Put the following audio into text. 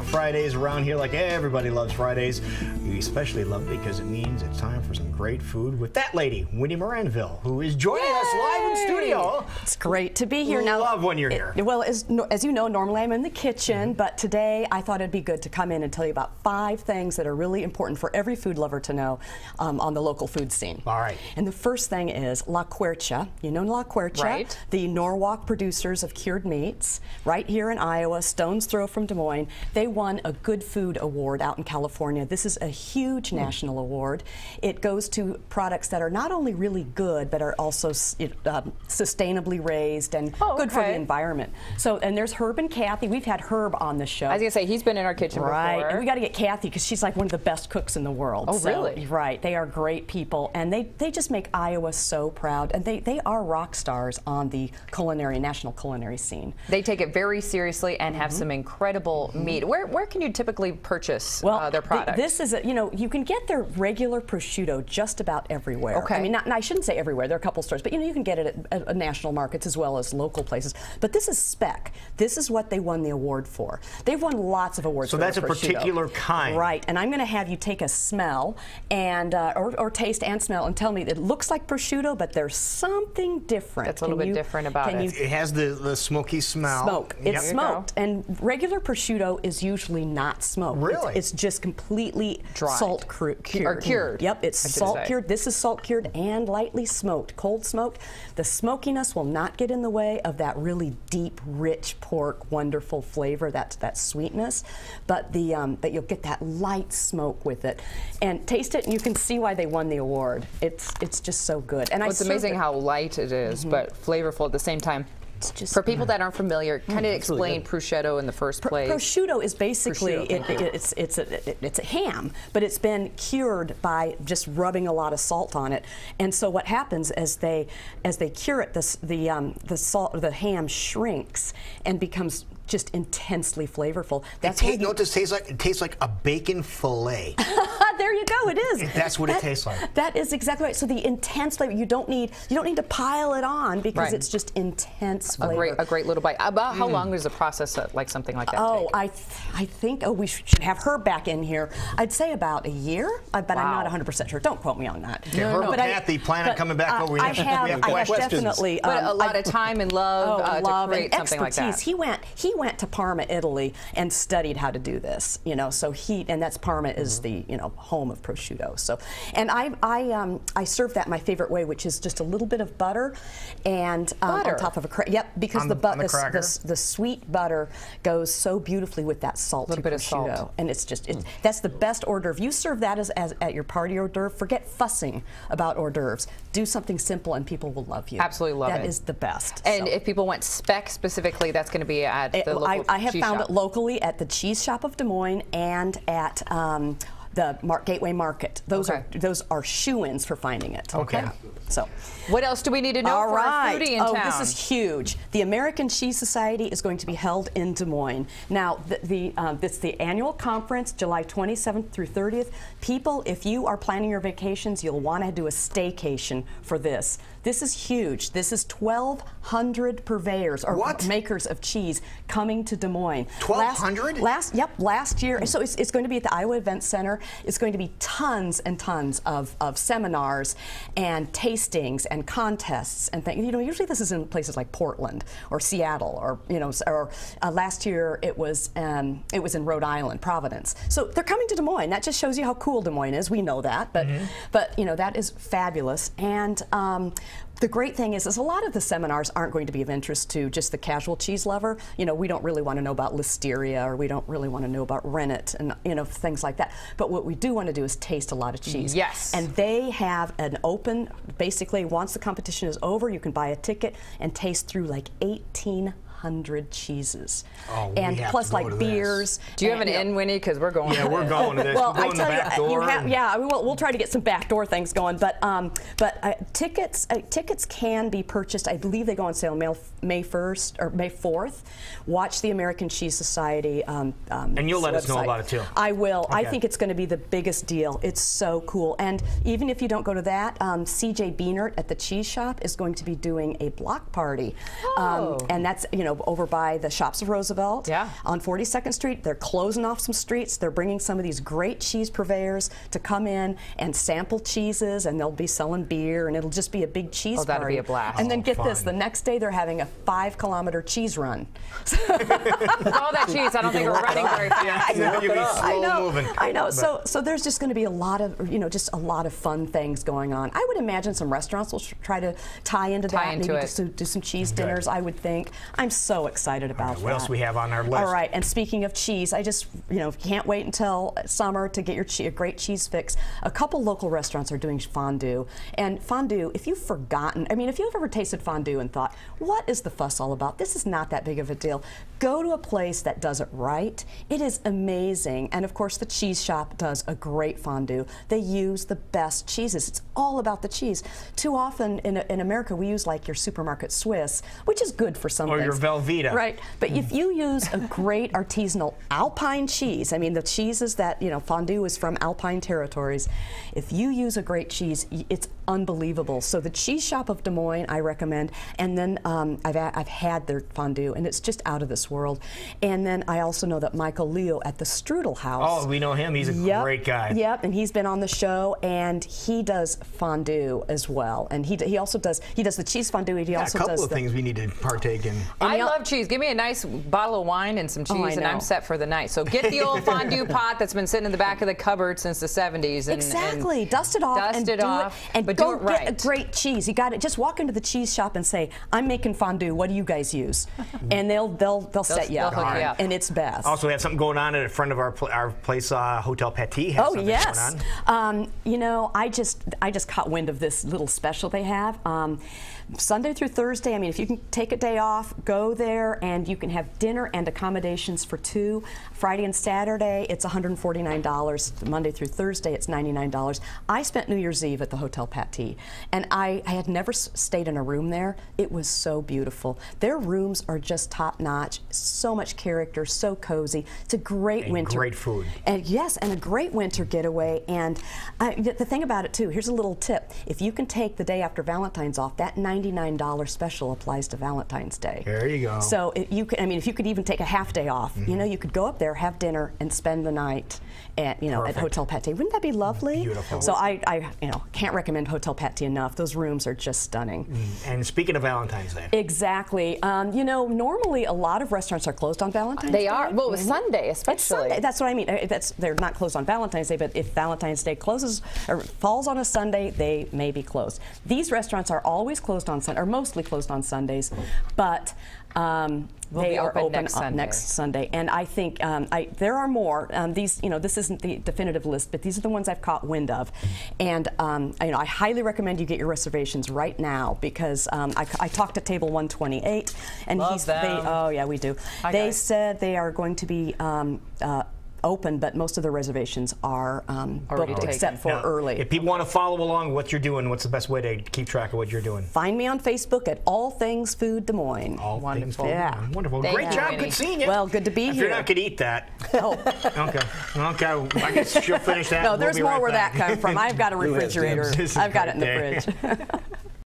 Fridays around here like everybody loves Fridays. We especially love it because it means it's time for some great food with that lady, Wini Moranville, who is joining us live in studio. It's great to be here. Now, love when you're here. Well, as you know, normally I'm in the kitchen, but today I thought it'd be good to come in and tell you about 5 things that are really important for every food lover to know on the local food scene. All right. And the first thing is La Quercia. You know La Quercia? Right. The Norwalk producers of cured meats, right here in Iowa, stone's throw from Des Moines. They won a Good Food Award out in California. This is a huge national award. It goes to products that are not only really good, but are also sustainably raised and good for the environment. So, and there's Herb and Kathy. We've had Herb on the show. I was going to say, he's been in our kitchen before. And we got to get Kathy because she's like one of the best cooks in the world. Oh, really? Right. They are great people, and they just make Iowa so proud, and they are rock stars on the national culinary scene. They take it very seriously and have some incredible meat. Where can you typily purchase their products? This is, you can get their regular prosciutto just about everywhere. Okay. I mean, I shouldn't say everywhere. There are a couple stores, but you can get it at national markets as well as local places. But this is spec. This is what they won the award for. They've won lots of awards for that's a prosciutto. particular kind. Right. And I'm going to have you take a smell and or taste and smell and tell me it looks like prosciutto, but there's something different. That's a little bit different about it. It has the smoky smell. Smoke. It's smoked. And regular prosciutto is usually not smoked. Really? It's just completely salt cured. Or cured. Yep, it's salt cured. This is salt cured and lightly smoked, cold smoked. The smokiness will not get in the way of that really deep, rich pork, wonderful flavor, that sweetness, but you'll get that light smoke with it. And taste it, and you can see why they won the award. It's just so good. And it's amazing how light it is, but flavorful at the same time. For people that aren't familiar, kind of explain prosciutto in the first place. Prosciutto is basically it's a ham, but it's been cured by just rubbing a lot of salt on it. And so what happens as they cure it, the ham shrinks and becomes just intensely flavorful. It tastes like a bacon fillet. There you go. It is. That's what it tastes like. That is exactly right. So the intense flavor, you don't need to pile it on because it's just intense flavor. A great little bite. About how long is the process like something like that take? I think we should have her back in here. I'd say about a year, but I'm not 100% sure. Don't quote me on that. Yeah, Herb and Kathy plan on coming back over. We have questions. Definitely. But a lot of time and love to create something like that. He went to Parma, Italy, and studied how to do this. So and that's Parma is the home of prosciutto. So, and I serve that my favorite way, which is just a little bit of butter and on top of a cracker. Yep, because the sweet butter goes so beautifully with that salty prosciutto. Of salt. And it's just that's the best hors d'oeuvre. You serve that as at your party hors d'oeuvre. Forget fussing about hors d'oeuvres. Do something simple, and people will love you. Absolutely love it. That is the best. And if people want spec specifically, that's going to be at the local I have found shop. it locally at the Cheese Shop of Des Moines and at the Gateway Market. Those are shoo-ins for finding it. Okay. So, what else do we need to know for our foodie in town? This is huge. The American Cheese Society is going to be held in Des Moines. Now, it's the annual conference, July 27th through 30th. People, if you are planning your vacations, you'll want to do a staycation for this. This is huge. This is 1,200 purveyors or makers of cheese coming to Des Moines. 1,200? Last year. So it's going to be at the Iowa Event Center. It's going to be tons and tons of seminars and tastings and contests and things. Usually this is in places like Portland or Seattle or last year it was in Rhode Island, Providence. So they're coming to Des Moines. That just shows you how cool Des Moines is. We know that, but that is fabulous. And the great thing is a lot of the seminars aren't going to be of interest to just the casual cheese lover. We don't really want to know about listeria, or we don't really want to know about rennet and things like that. But what we do want to do is taste a lot of cheese. Yes. And they have an open, basically once the competition is over, you can buy a ticket and taste through like 1,800 cheeses. Oh, and plus like beers. Do you have an in, Winnie? Because we're going. Yeah, we're going to this. Well, I tell you, we'll try to get some backdoor things going. But tickets can be purchased. I believe they go on sale May 1st or May 4th. Watch the American Cheese Society. And you'll let us know about it too. I will. Okay. I think it's going to be the biggest deal. It's so cool. And even if you don't go to that, CJ Beanert at the Cheese Shop is going to be doing a block party. And that's over by the Shops of Roosevelt. Yeah. On 42nd Street, they're closing off some streets. They're bringing some of these great cheese purveyors to come in and sample cheeses, and they'll be selling beer, and it'll just be a big cheese party. That'll be a blast. And then get fun. this, the next day they're having a 5-kilometer cheese run. With all that cheese, I don't think we're running very fast. I know. So there's just going to be a lot of, just a lot of fun things going on. I would imagine some restaurants will try to tie into that. Maybe just do some cheese dinners, I would think. I'm so excited about that. What else we have on our list? All right, and speaking of cheese, I just, can't wait until summer to get your great cheese fix. A couple local restaurants are doing fondue. And fondue, if you've forgotten, if you've ever tasted fondue and thought, what is the fuss all about? This is not that big of a deal. Go to a place that does it right. It is amazing. And of course, the Cheese Shop does a great fondue. They use the best cheeses. It's all about the cheese. Too often in America, we use like your supermarket Swiss, which is good for some things. Or your Velveeta. Right. But if you use a great artisanal Alpine cheese, the cheeses that, fondue is from Alpine territories. If you use a great cheese, it's unbelievable. So the Cheese Shop of Des Moines, I recommend. And then I've had their fondue, and it's just out of this world. And then I also know that Michael Leo at the Strudel House. Oh, we know him. He's a great guy. Yep, and he's been on the show, and he does fondue as well. And he also does the cheese fondue. He also a couple does of things we need to partake in. I love cheese. Give me a nice bottle of wine and some cheese, and I'm set for the night. So get the old fondue pot that's been sitting in the back of the cupboard since the 70s. Exactly. Dust it off and do it right. Get a great cheese. You got it. Just walk into the cheese shop and say, "I'm making fondue. What do you guys use?" And they'll set you up. Hook you up. And it's best. Also, we have something going on at a friend of our place, Hotel Petit. Has something yes. going on. I just caught wind of this little special they have. Sunday through Thursday, if you can take a day off, go there, and you can have dinner and accommodations for two. Friday and Saturday, it's $149. Monday through Thursday, it's $99. I spent New Year's Eve at the Hotel Petit, and I had never stayed in a room there. It was so beautiful. Their rooms are just top-notch, so much character, so cozy. It's a great winter. Great food. And yes, and a great winter getaway. And the thing about it, too, here's a little tip. If you can take the day after Valentine's off, that $99 special applies to Valentine's Day. There you go. So if you could even take a half day off, you could go up there, have dinner, and spend the night at at Hotel Petit. Wouldn't that be lovely? Beautiful. So I can't recommend Hotel Petit enough. Those rooms are just stunning. And speaking of Valentine's Day. Exactly. Normally a lot of restaurants are closed on Valentine's Day. They are. Well, it's Sunday especially. It's Sunday. That's what I mean. They're not closed on Valentine's Day, but if Valentine's Day closes or falls on a Sunday, they may be closed. These restaurants are always closed on Sunday, or mostly closed on Sundays, but they are open next Sunday. And I think there are more. These, this isn't the definitive list, but these are the ones I've caught wind of. And I highly recommend you get your reservations right now, because I talked to Table 128, and oh yeah, we do. They said they are going to be open, but most of the reservations are booked except for early. If people want to follow along what you're doing, what's the best way to keep track of what you're doing? Find me on Facebook at All Things Food Des Moines. Wonderful. Yeah. Wonderful. Thank Great you, job. Winnie. Good seeing you. Well, good to be here. You're not going to eat that. Oh. Okay. I guess she'll finish that. No, there's more where that back. comes from. I've got a refrigerator. I've got it in the fridge.